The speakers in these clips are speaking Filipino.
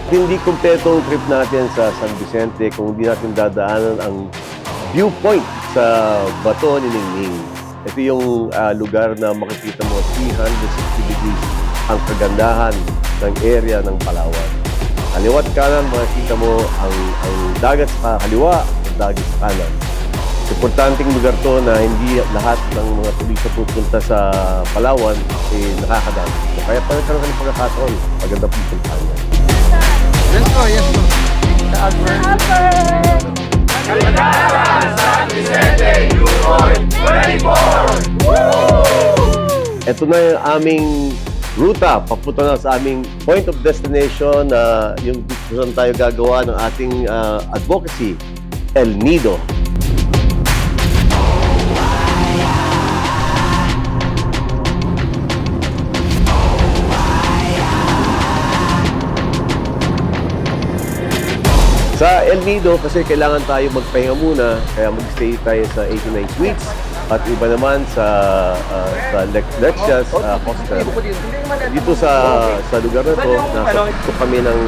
Hindi kumpleto ang trip natin sa San Vicente kung hindi natin dadaanan ang viewpoint sa Bato ni Ningning. Ito yung lugar na makikita mo 360 degrees ang kagandahan ng area ng Palawan. Kaliwat kanan, makikita mo ang dagat sa kaliwa at dagat sa kanan. Importanteng lugar to na hindi lahat ng mga turista pupunta sa Palawan nakakadami. Kaya pagkakaroon ng pagkakataon, maganda pupuntahan yan. Yes po, yes po. The Albert. Kalagaran, San Vicente, Yukoy, 24! Ito na yung aming ruta, papunta na sa aming point of destination na yung kung tayo gagawa ng ating advocacy, El Nido. Sa El Nido, kasi kailangan tayo magpahinga muna, kaya mag-stay tayo sa 89 Suites at iba naman sa Lexias Hostel. Dito sa lugar na to, nasa ito kami ng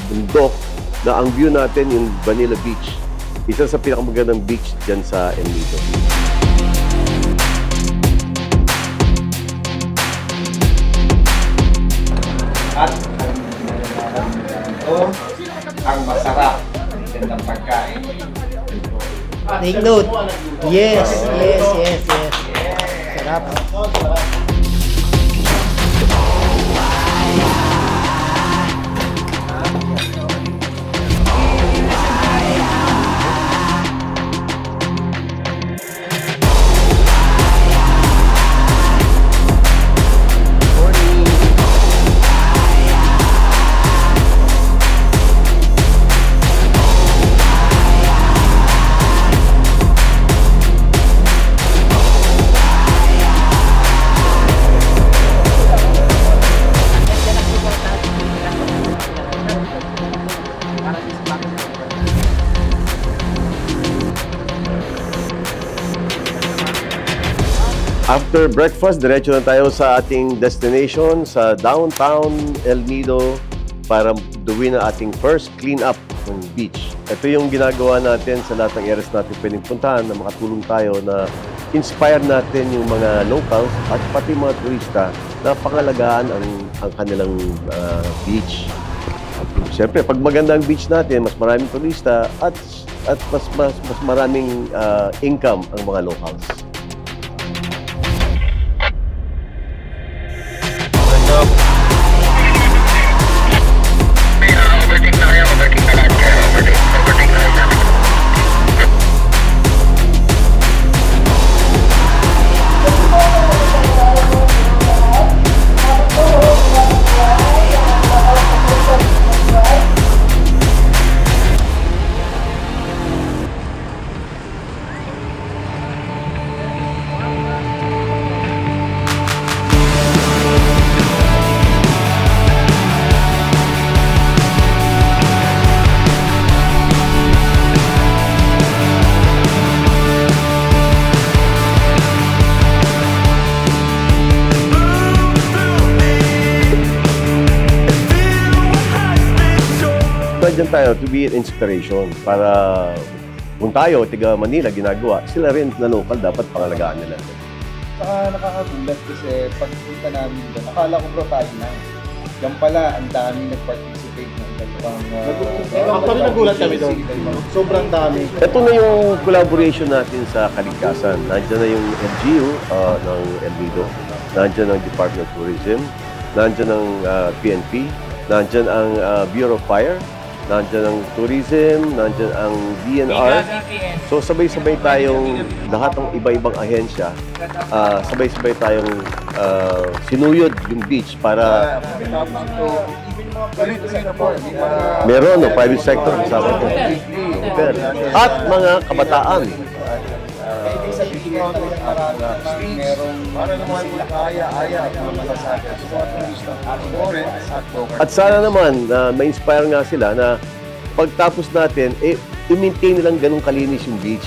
bundok na ang view natin yung Vanilla Beach. Isa sa pinakamagandang beach dyan sa El Nido. At ang masarap ng pagkain. Take note. Yes, yes, yes, yes. Sarap. After breakfast, diretso na tayo sa ating destination sa downtown El Nido para gawin ang ating first clean-up ng beach. Ito yung ginagawa natin sa lahat ng areas natin pwedeng puntahan na makatulong tayo na inspire natin yung mga locals at pati mga turista na pangalagaan ang kanilang beach. Siyempre, pag maganda ang beach natin, mas maraming turista at mas maraming income ang mga locals. Diyan tayo to be an inspiration para kung tayo, tiga Manila, ginagawa, sila rin na local dapat pangalagaan nila. Saka nakakagulat kasi pagpunta namin doon, akala ko bro tayo na. Yan pala, ang daming nag-participate ng dalawang... Actually, nagulat kami doon. Sobrang dami. Ito na yung collaboration natin sa kaligtasan. Nandiyan na yung LGU ng El Nido, nandiyan ang Department of Tourism, nandiyan ang PNP, nandiyan ang Bureau of Fire, nandiyan ang tourism, nandiyan ang DNR. So sabay-sabay tayong lahat ng iba-ibang ahensya, sabay-sabay tayong sinuyod yung beach para meron no private sector kasama ko. At mga kabataan. At sana naman na ma-inspire nga sila na pagtapos natin, i-maintain nilang ganun kalinis yung beach.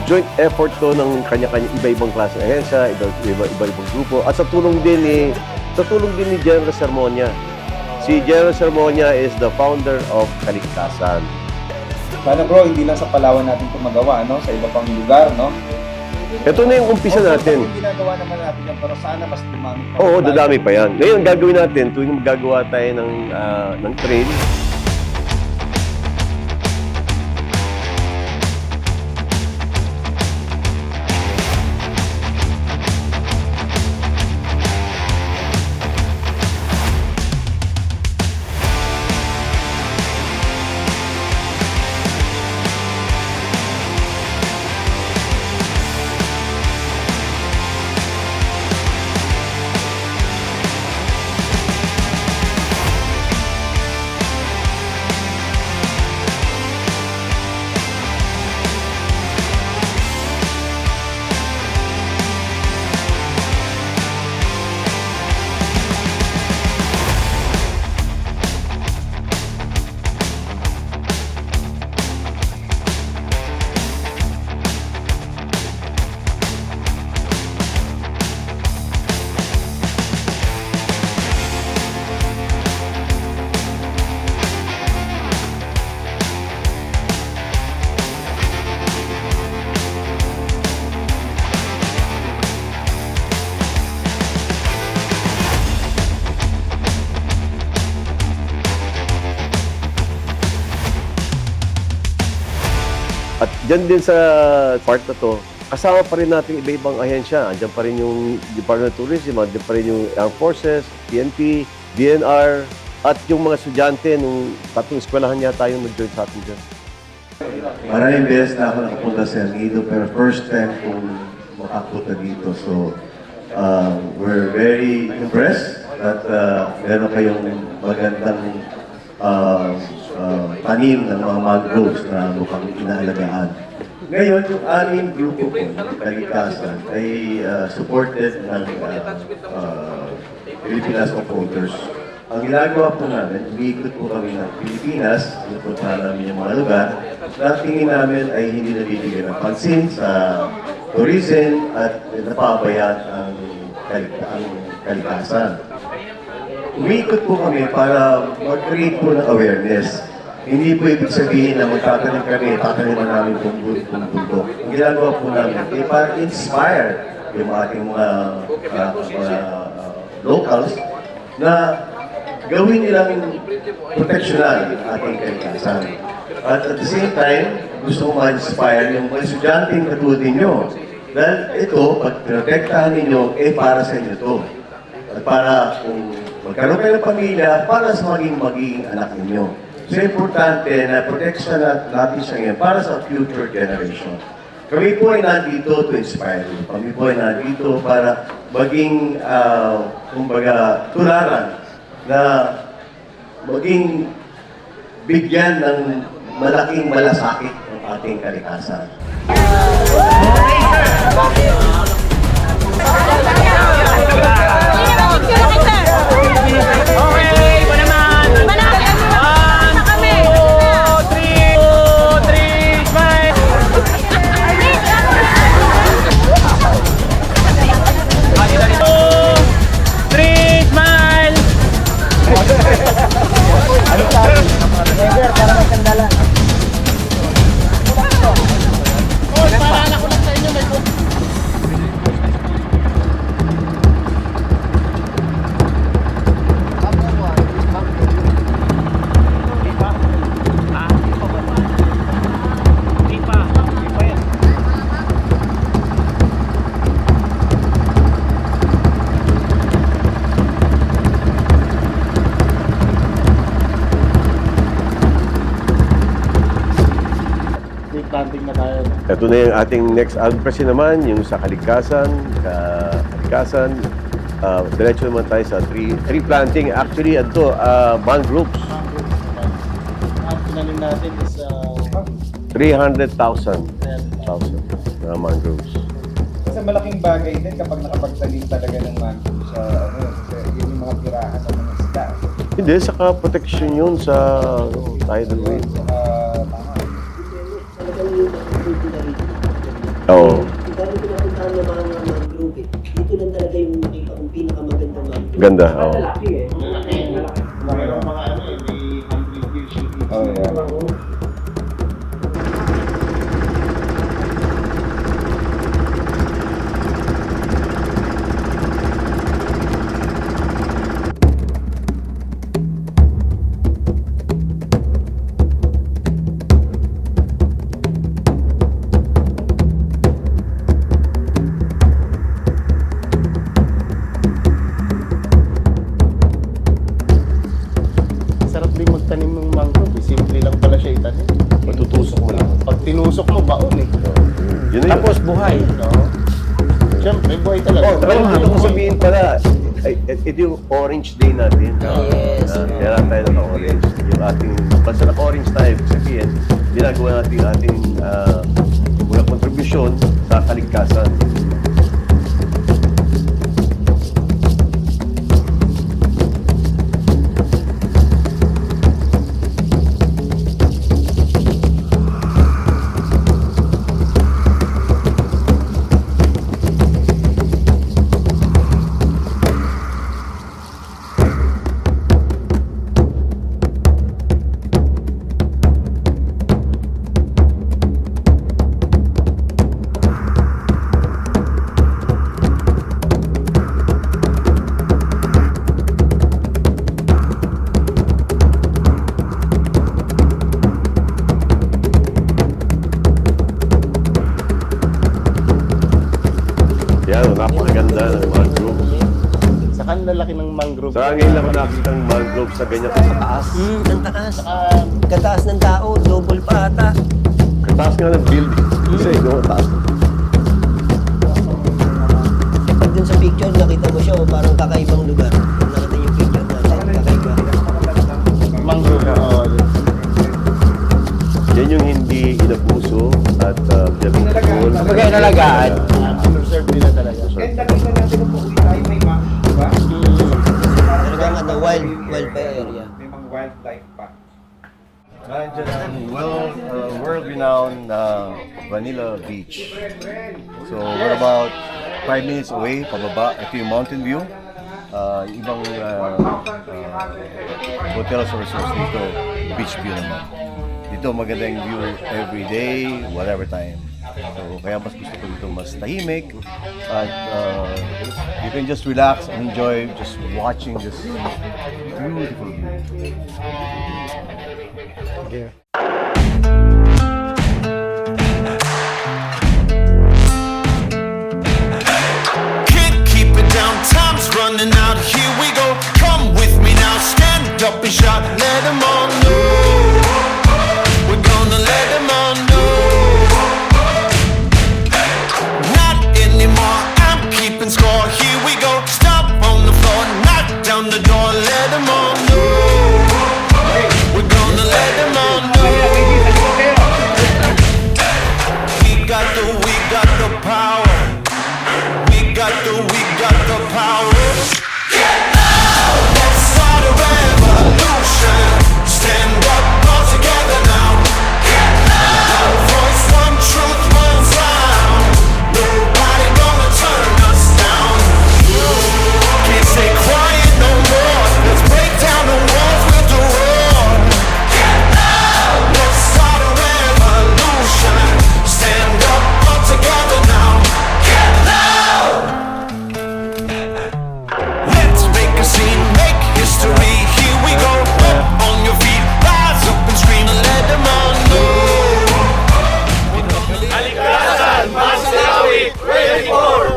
joint effort to ng kanya-kanya iba-ibang klase ahensya, iba-ibang grupo. At sa tulong din ni General Sermonia. Si General Sermonia is the founder of Kaligtasan. Sana bro, hindi lang sa Palawan natin ito magawa, no? Sa iba pang lugar, no? Ito na yung umpisa natin. Ginagawa naman natin yan, pero sana mas dumami pa. Oo, dadami pa yan. Ngayon, gagawin natin, tuwing magagawa tayo ng trail, at dyan din sa part na to, kasama pa rin natin iba-ibang ahensya. Andyan pa rin yung Department of Tourism, andyan pa rin yung Armed Forces, PNP, DNR, at yung mga estudyante nung tatlong eskwelahan yata yung nag-join sa atin dyan. Maraming beses na ako nakapunta sa El Nido, pero first time kong makapunta dito. So, we're very impressed that meron kayong magandang tanim ng mga mangroves na mukhang inaalagaan. Ngayon, yung aming grupo po, Kaligtasan, ay supported ng Pilipinas Upholders. Ang ginagawa po namin, umiikot po kami ng Pilipinas, pinupuntahan namin yung mga lugar na tingin namin ay hindi nabibigyan ng pansin sa tourism at napapabayaan ang kaligtasan. Umiikot po kami para mag-create po ng awareness. Hindi po ibig sabihin na magtatanim kami, tataniman namin kung bundok. Ang ginagawa po namin ay para inspire yung ating mga locals na gawin nilang proteksyonan ang ating kaligtasan. At the same time, gusto ko ma-inspire yung mga estudyanteng katulad ninyo. Dahil ito, pag protektahan ninyo, para sa inyo ito. At para kung magkaroon kayo ng pamilya, para sa maging anak ninyo. So, importante na protection natin siya ngayon para sa future generation. Kami po ay nandito to inspire you. Kami po ay nandito para maging, kumbaga, tularan na maging bigyan ng malaking malasakit ang ating kalikasan. Planting na tayo. Ito na yung ating next advocacy naman, yung sa Kaligtasan. Diretso naman tayo sa tree planting. Actually, ito, mangroves. Ang tinanim natin is 300,000 na mangroves. Kasi malaking bagay din kapag nakapagtanim talaga ng mangrove sa yun yung mga tirahan ng mga isda. Hindi, saka protection yun sa tidal wave. Oo. Dami ko napuntahan ng mga mangrove eh. Dito lang talaga yung nakita kong pinakamagandang mangrove. Ganda, oo. Mayroong mga ano eh, may 100 years yung Oh, yeah. Sarap din magtanim ng mangrove. Eh. Simple lang pala siya itanim. Matutusok mo lang. Pag tinusok mo, baon eh. Yun na yun. Tapos buhay. No? Siyempre, buhay talaga. Oh, pero gusto ko sabihin pala, ito yung orange day natin. Yes. Kaya tayo naka-orange. Yung ating, basta naka-orange tayo, sabihin, ginagawa natin yung ating mga kontribusyon sa kaligtasan. Yan, napakaganda ng mangrove. Saka ang lalaki ng mangrove. Saka ngayon lang ako nakakita ng mangrove sa ganyan kataas. Ang taas. Kataas ng tao, double pa ata. Kataas nga ng building. Kasi yung taas. Pag dun sa picture, nakita mo siya, oh, parang kakaibang lugar. Kung nakita yung picture natin, kakaiba. Mangrove. Oo. Yan yung hindi inabuso at pinapagpapol. Kumbaga inalagaan. Preserve nila talaga. And nakita natin kung pauwi tayo may mga, di ba? Talagang ano, wild pa area. May mga wildlife pa. Nandiyan ang world-renowned Vanilla Beach. So we're about 5 minutes away, pababa. Ito yung mountain view. Ibang hotels or resorts dito, beach view naman. Dito magandang view every day, whatever time. So kaya mas gusto ko dito mas tahimik at you can just relax and enjoy just watching this beautiful view. Can't keep it down, time's running out, here we go. Come with me now, stand up and shout, let them all know. We're gonna let them all know. Not anymore, I'm keeping score, here we go. Stop on the floor, knock down the door, let them all know. We're gonna let them all know. We got the power. We got the power. Get out! Let's start a revolution. Stand up all together now. Get out! One voice, one truth, one sound. Nobody gonna turn us down. Can't stay quiet no more. Let's break down the walls with the roar. Get out! Let's start a revolution. Stand up all together now. Get loud! Let's make a scene, make history. Here we go. Up on your feet, rise up and scream and let them all know. Kalikasan, Masawi, 24!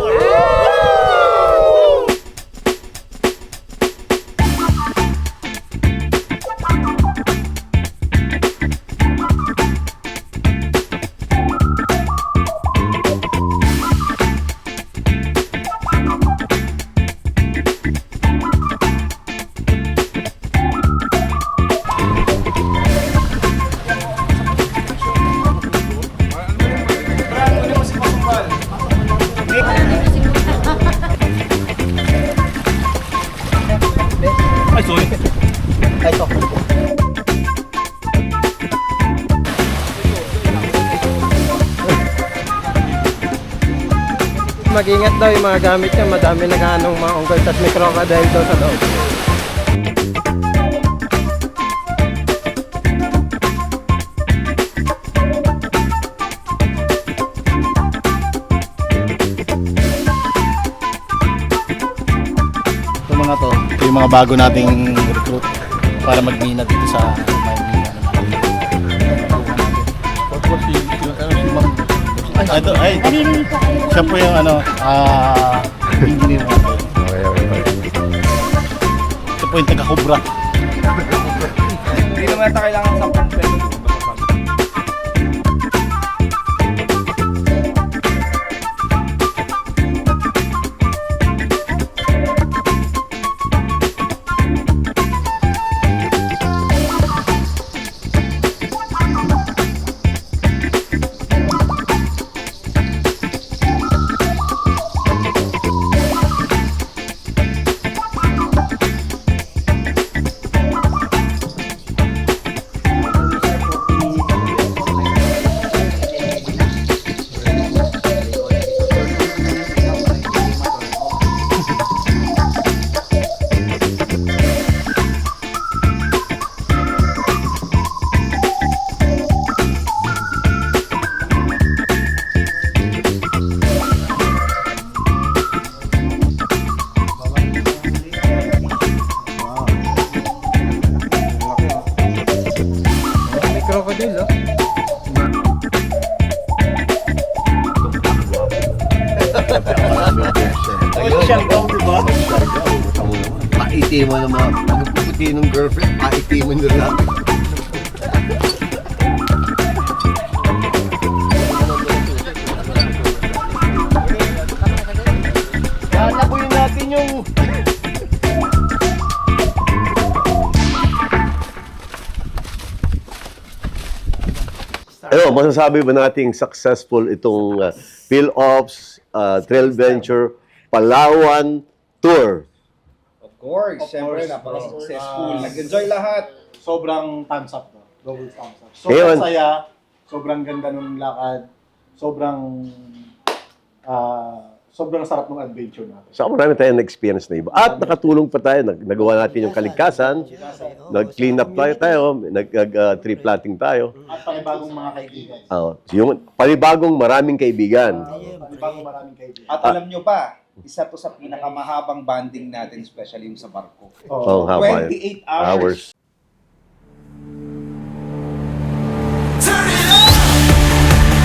mag-ingat daw yung mga gamit niya. Madami naghahanong mga unggoy. Tapos may crocodile daw sa loob. Ito mga to, ito yung mga bago nating recruit para magmina dito sa Maynila. Ito, ay, siya po yung engineer natin. Ito po yung taga-Cobra. Hindi naman ata kailangan sa peso. May crocodile, oh. Paiti mo naman. Pagpuputi ng girlfriend, paiti mo na lang. Lalabuin natin yung... Ano, masasabi ba nating successful itong Phil-Ops Trail Venture Palawan Tour? Of course, siyempre napaka-successful. Nag-enjoy lahat. Sobrang thumbs up to. Double thumbs up. Ayun. Sobrang saya, sobrang ganda ng lakad, sobrang sarap ng adventure natin. So marami tayong experience na iba. At nakatulong pa tayo, nagawa natin yung kaligtasan, nag-clean up tayo, nag-tree planting tayo. At panibagong mga kaibigan. Yung panibagong maraming kaibigan. Panibagong maraming kaibigan. At alam nyo pa, isa to sa pinakamahabang banding natin, especially yung sa barko. Oh, haba. 28 hours. Turn it up.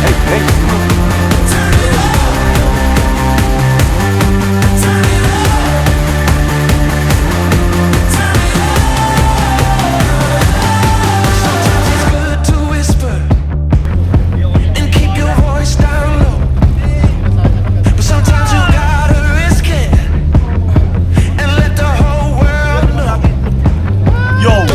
Hey. Turn it up. Turn it up. Turn it up. Sometimes it's good to whisper and keep your voice down low. But sometimes you gotta risk it and let the whole world know. Yo!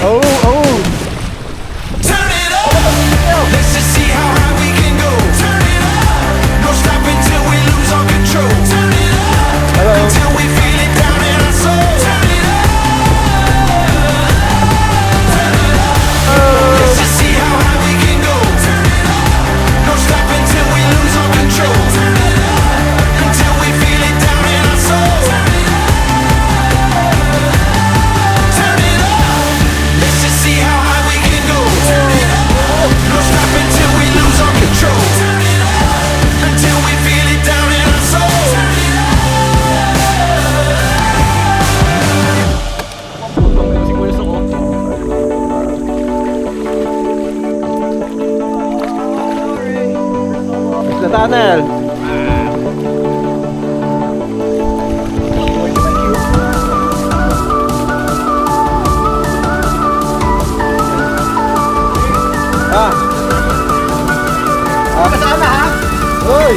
Oh, oh. Turn it up. Let's just see how high we can go. Turn it up. No stopping till we lose all control. Turn it up. Until we feel it down in our soul. Turn it up. Turn it up. Let's just see how high we can go. Turn it up. No stopping till we lose all control. Turn it up. Until we feel it down in our soul. Turn it up. Turn it up. Let's just see how high we can go. Turn it up. No stopping till we lose all control. Turn it up. Until we feel it down in our soul. Turn it up. Sa tunnel. Kasama ha? Uy!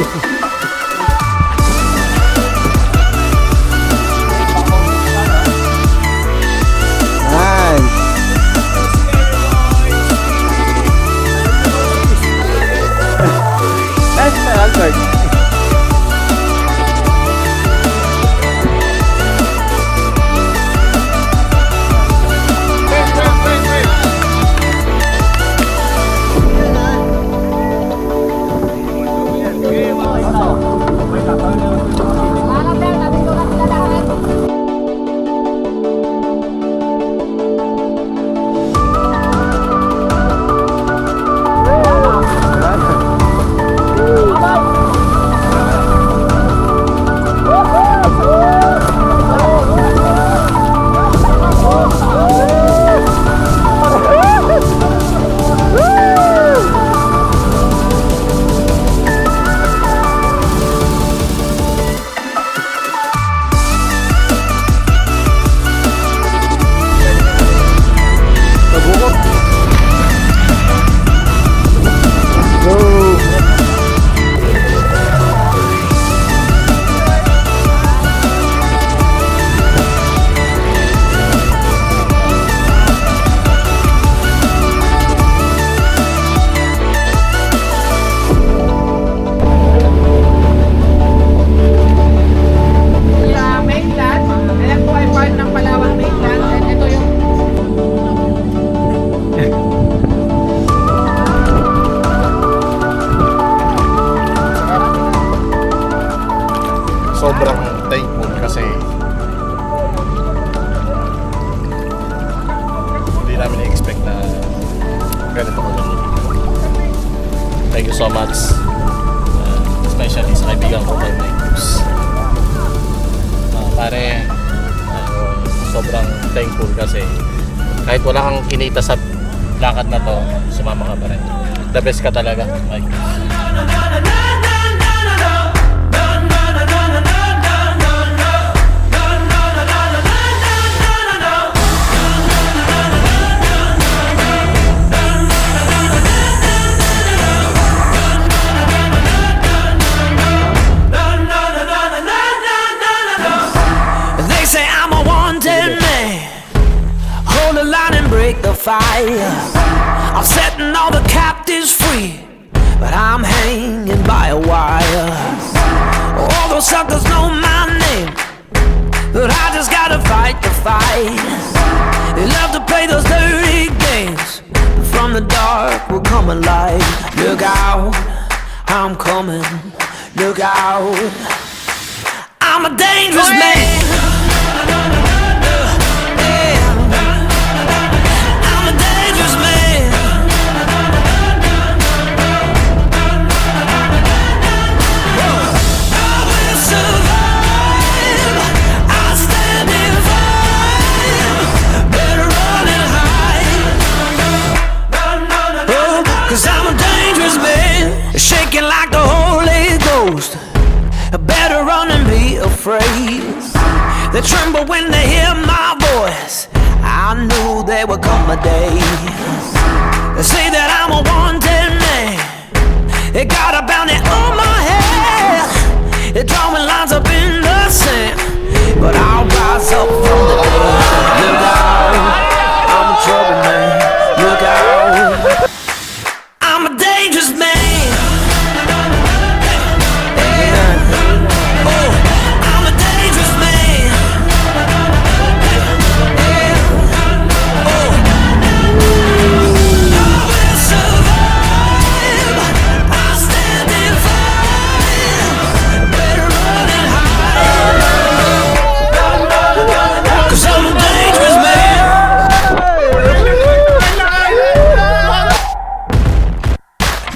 Nice! Nice, Albert. Sobrang thankful kasi hindi namin na-expect na ganito ko lang. Thank you so much, especially sa kaibigan ko kay Mike Cruz. Pare, sobrang thankful kasi kahit wala kang kinita sa lakad na to, sumama ka pa rin. The best ka talaga, Mike Cruz. They say I'm a wanted man. Hold the line and break the fire. I'm setting all the captives free, but I'm hanging by a wire. All those suckers know my name, but I just gotta fight the fight. They love to play those dirty games. From the dark will come a light. Look out, I'm coming. Look out, I'm a dangerous man. I'm a dangerous man. I will survive. I stand and fight. Better run and hide. Oh, 'cause I'm a dangerous man, shaking like the Holy Ghost. Better run and be afraid. They tremble when they hear my voice. I know there will come a day. They say that I'm a wanted man. It got a bounty on my head. It drawing lines up in the sand. But I'll rise up from the dead. Look out, I'm a trouble man. Look out, I'm a dangerous man.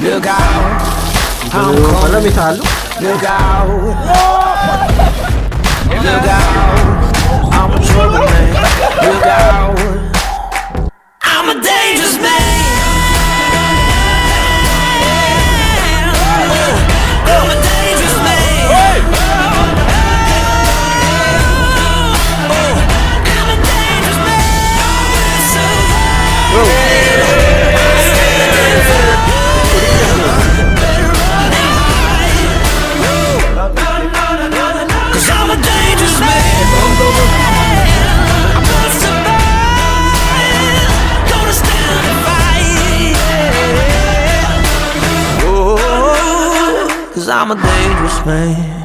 Look out, I'm coming. Look out, look out, I'm a trouble man. Look out, I'm a dangerous man. I'm a dangerous man. I'm a dangerous Cause I'm a dangerous man. I'm gonna survive. Gonna stand and fight. Oh, cause I'm a dangerous man.